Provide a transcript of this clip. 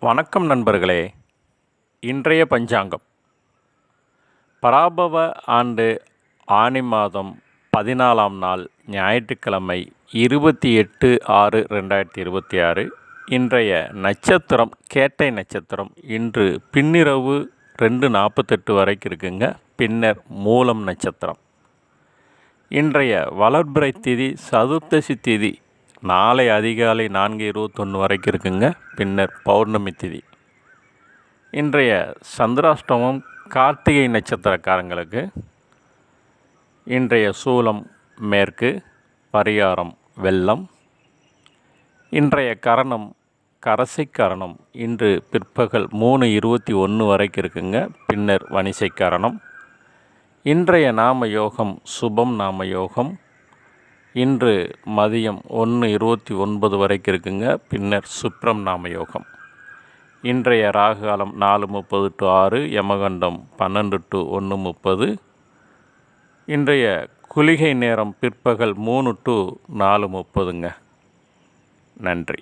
வணக்கம் நண்பர்களே. இன்றைய பஞ்சாங்கம் பராபவ ஆண்டு ஆனி மாதம் 14ஆம் நாள் ஞாயிற்றுக்கிழமை 28/6/2026. இன்றைய நட்சத்திரம் கேட்டை நட்சத்திரம். இன்று பின்னிரவு 2:48 வரைக்கும் இருக்குங்க. பின்னர் மூலம் நட்சத்திரம். இன்றைய வளர்பிறை திதி சதுர்த்தசி திதி நாளை அதிகாலை 4:21 வரைக்கும் இருக்குங்க. பின்னர் பௌர்ணமி திதி. இன்றைய சந்திராஷ்டமம் கார்த்திகை நட்சத்திரக்காரங்களுக்கு. இன்றைய சூலம் மேற்கு, பரிகாரம் வெள்ளம். இன்றைய கரணம் கரசை கரணம். இன்று பிற்பகல் 3:21 வரைக்கும் இருக்குங்க. பின்னர் வணிசை கரணம். இன்றைய நாம யோகம் சுபம் நாம யோகம். இன்று மதியம் 1:29 வரைக்கும் இருக்குங்க. பின்னர் சுப்ரம் நாம யோகம். இன்றைய ராகுகாலம் 4:30 to 6, யமகண்டம் 12 to 1:30. இன்றைய குளிகை நேரம் பிற்பகல் 3 to 4:30ங்க. நன்றி.